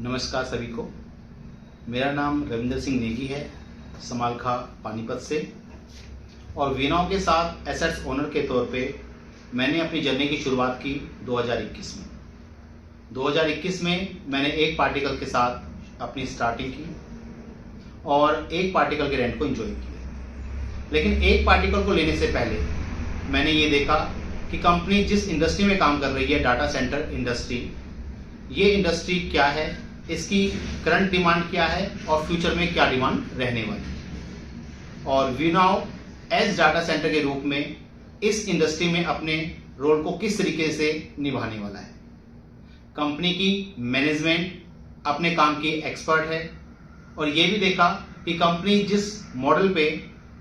नमस्कार सभी को। मेरा नाम रविंदर सिंह नेगी है, समालखा पानीपत से, और वीनाव के साथ एसेट्स ओनर के तौर पे मैंने अपनी जर्नी की शुरुआत की 2021 में। 2021 में मैंने एक पार्टिकल के साथ अपनी स्टार्टिंग की और एक पार्टिकल के रेंट को एंजॉय किया। लेकिन एक पार्टिकल को लेने से पहले मैंने ये देखा कि कंपनी जिस इंडस्ट्री में काम कर रही है, डाटा सेंटर इंडस्ट्री, ये इंडस्ट्री क्या है, इसकी करंट डिमांड क्या है और फ्यूचर में क्या डिमांड रहने वाली है, और वीनाव एज डाटा सेंटर के रूप में इस इंडस्ट्री में अपने रोल को किस तरीके से निभाने वाला है। कंपनी की मैनेजमेंट अपने काम की एक्सपर्ट है, और ये भी देखा कि कंपनी जिस मॉडल पे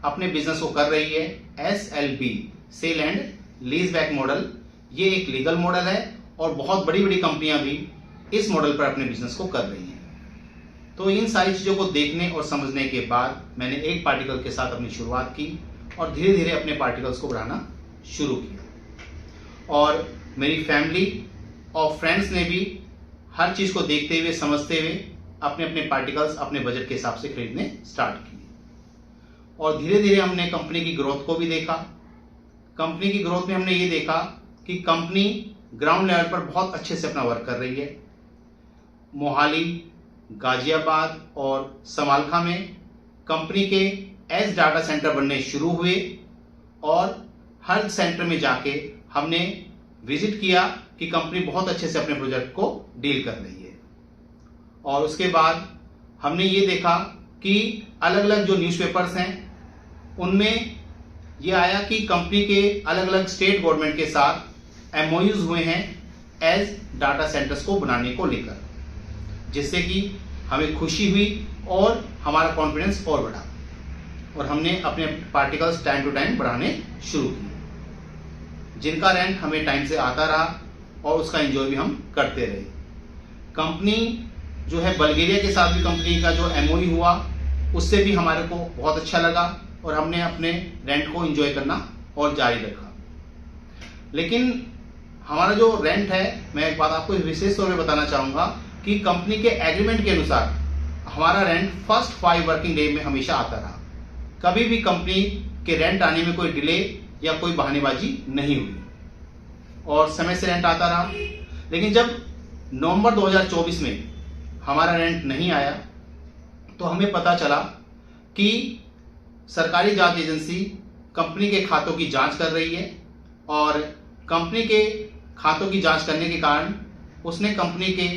अपने बिजनेस को कर रही है, SLB sale and lease back model, ये एक लीगल मॉडल है और बहुत बड़ी बड़ी कंपनियां भी इस मॉडल पर अपने बिजनेस को कर रही हैं। तो इन सारी चीजों को देखने और समझने के बाद मैंने एक पार्टिकल के साथ अपनी शुरुआत की और धीरे धीरे अपने पार्टिकल्स को बढ़ाना शुरू किया। और मेरी फैमिली और फ्रेंड्स ने भी हर चीज को देखते हुए, समझते हुए अपने अपने पार्टिकल्स अपने बजट के हिसाब से खरीदने स्टार्ट किए। और धीरे धीरे हमने कंपनी की ग्रोथ को भी देखा। कंपनी की ग्रोथ में हमने ये देखा कि कंपनी ग्राउंड लेवल पर बहुत अच्छे से अपना वर्क कर रही है। मोहाली, गाजियाबाद और समालखा में कंपनी के एज डाटा सेंटर बनने शुरू हुए, और हर सेंटर में जाके हमने विजिट किया कि कंपनी बहुत अच्छे से अपने प्रोजेक्ट को डील कर रही है। और उसके बाद हमने ये देखा कि अलग अलग जो न्यूज़पेपर्स हैं उनमें ये आया कि कंपनी के अलग अलग स्टेट गवर्नमेंट के साथ MOUs हुए हैं एज डाटा सेंटर्स को बनाने को लेकर, जिससे कि हमें खुशी हुई और हमारा कॉन्फिडेंस और बढ़ा, और हमने अपने पार्टिकल्स टाइम टू टाइम बढ़ाने शुरू किए, जिनका रेंट हमें टाइम से आता रहा और उसका एंजॉय भी हम करते रहे। कंपनी जो है बल्गेरिया के साथ भी कंपनी का जो MOU हुआ, उससे भी हमारे को बहुत अच्छा लगा और हमने अपने रेंट को एंजॉय करना और जारी रखा। लेकिन हमारा जो रेंट है, मैं एक बात आपको विशेष तौर पे बताना चाहूंगा कि कंपनी के एग्रीमेंट के अनुसार हमारा रेंट फर्स्ट 5 वर्किंग डे में हमेशा आता रहा। कभी भी कंपनी के रेंट आने में कोई डिले या कोई बहानेबाजी नहीं हुई और समय से रेंट आता रहा। लेकिन जब नवंबर 2024 में हमारा रेंट नहीं आया तो हमें पता चला कि सरकारी जांच एजेंसी कंपनी के खातों की जांच कर रही है, और कंपनी के खातों की जांच करने के कारण उसने कंपनी के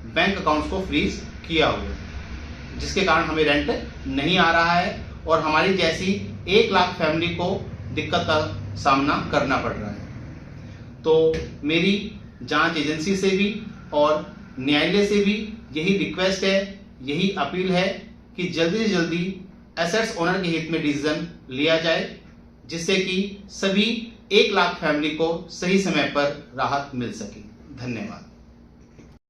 बैंक अकाउंट्स को फ्रीज किया हुआ है, जिसके कारण हमें रेंट नहीं आ रहा है और हमारी जैसी 1 लाख फैमिली को दिक्कत का सामना करना पड़ रहा है। तो मेरी जांच एजेंसी से भी और न्यायालय से भी यही रिक्वेस्ट है, यही अपील है कि जल्दी से जल्दी एसेट्स ओनर के हित में डिसीजन लिया जाए, जिससे कि सभी 1 लाख फैमिली को सही समय पर राहत मिल सके। धन्यवाद।